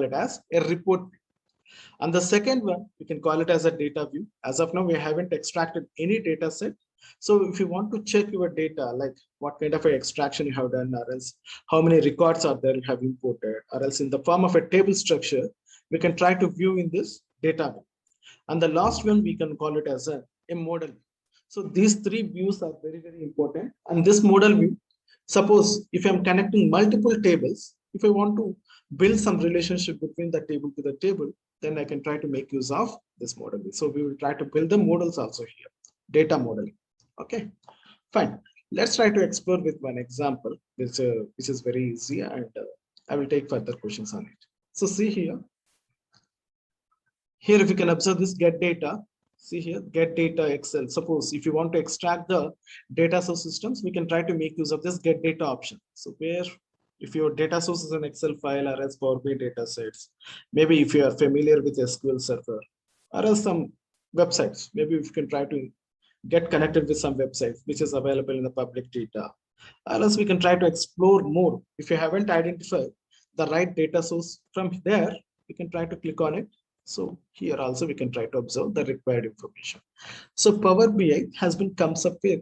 it as a report. And the second one, we can call it as a data view. As of now, we haven't extracted any data set. So if you want to check your data, like what kind of a extraction you have done, or else how many records are there you have imported, or else in the form of a table structure, we can try to view in this data view. And the last one, we can call it as a model. So these three views are very, very important. And this model view, suppose if I'm connecting multiple tables, if I want to build some relationship between the table to the table, then I can try to make use of this model view. So we will try to build the models also here, data modeling. Okay, fine. Let's try to explore with one example, which is very easy, and I will take further questions on it. So see here. Here, if you can observe this get data, see here, get data Excel. Suppose if you want to extract the data source systems, we can try to make use of this get data option. So where if your data source is an Excel file or as Power BI data sets, maybe if you are familiar with SQL Server or else some websites, maybe if you can try to get connected with some websites which is available in the public data, or else we can try to explore more. If you haven't identified the right data source from there, we can try to click on it. So here also we can try to observe the required information. So Power BI has been comes up with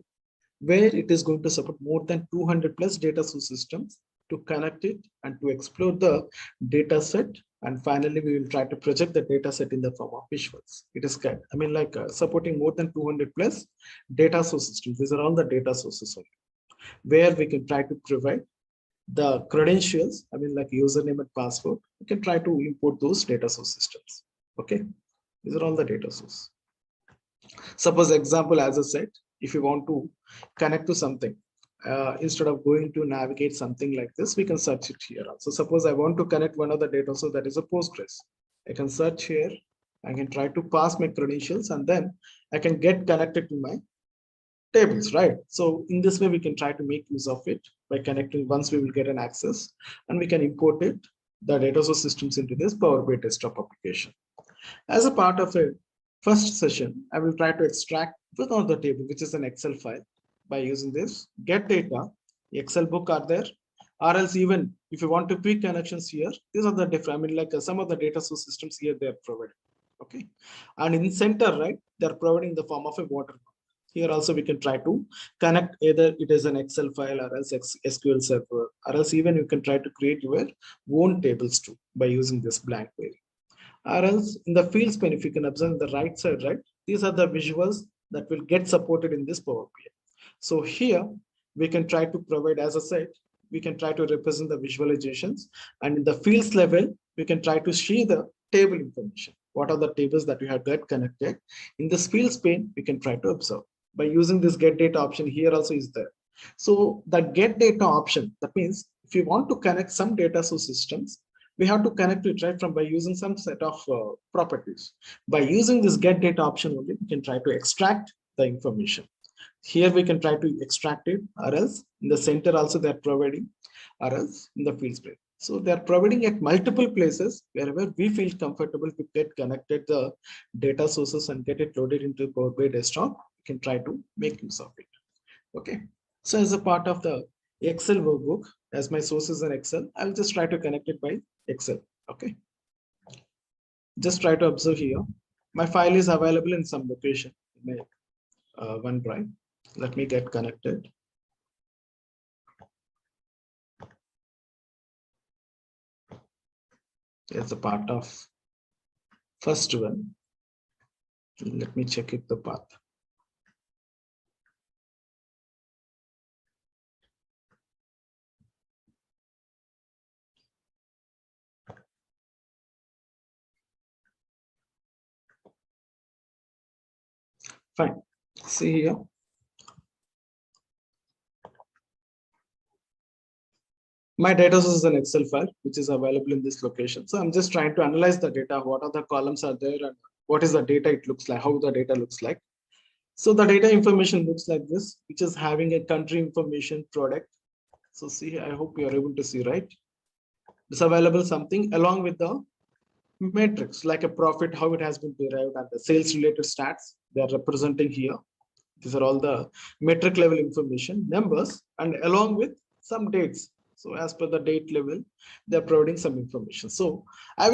where it is going to support more than 200 plus data source systems to connect it and to explore the data set. And finally, we will try to project the data set in the form of visuals. It is good. I mean, like supporting more than 200 plus data source systems. These are all the data sources only, where we can try to provide the credentials, I mean, like username and password. We can try to import those data source systems. Okay, these are all the data source. Suppose example, as I said, if you want to connect to something, instead of going to navigate something like this, we can search it here. So suppose I want to connect one of the data source that is a Postgres. I can search here. I can try to pass my credentials and then I can get connected to my tables, right? So in this way, we can try to make use of it by connecting. Once we will get an access and we can import it, the data source systems into this Power BI desktop application. As a part of a first session, I will try to extract within the table, which is an Excel file, by using this get data, Excel book are there, or else even if you want to quick connections here, these are the different, I mean, like some of the data source systems here they are provided. Okay, and in center, right, they are providing the form of a watermark. Here also we can try to connect either it is an Excel file or else SQL Server, or else even you can try to create your own tables too by using this blank query. Or else in the fields pane, if you can observe on the right side, right, these are the visuals that will get supported in this Power BI. So here we can try to provide, as I said, we can try to represent the visualizations, and in the fields level, we can try to see the table information. What are the tables that you have got connected? In this fields pane, we can try to observe by using this get data option. Here also is there. So the get data option, that means if you want to connect some data source systems, we have to connect it right from by using some set of properties. By using this get data option only, we can try to extract the information. Here we can try to extract it, or else in the center also they are providing, or else in the fields pane. So they are providing at multiple places wherever we feel comfortable to get connected the data sources and get it loaded into Power BI desktop. We can try to make use of it. Okay. So as a part of the Excel workbook, as my source is in Excel, I'll just try to connect it by Excel. Okay. Just try to observe here. My file is available in some location in my OneDrive. Let me get connected. It's a part of first one. Let me check it the path. Fine. See here. My data source is an Excel file, which is available in this location. So I'm just trying to analyze the data. What are the columns are there and what is the data it looks like, how the data looks like. So the data information looks like this, which is having a country information product. So see, I hope you are able to see, right? It's available something along with the metrics like a profit, how it has been derived, and the sales related stats they are representing here. These are all the metric level information, numbers, and along with some dates. So as per the date level, they're providing some information. So I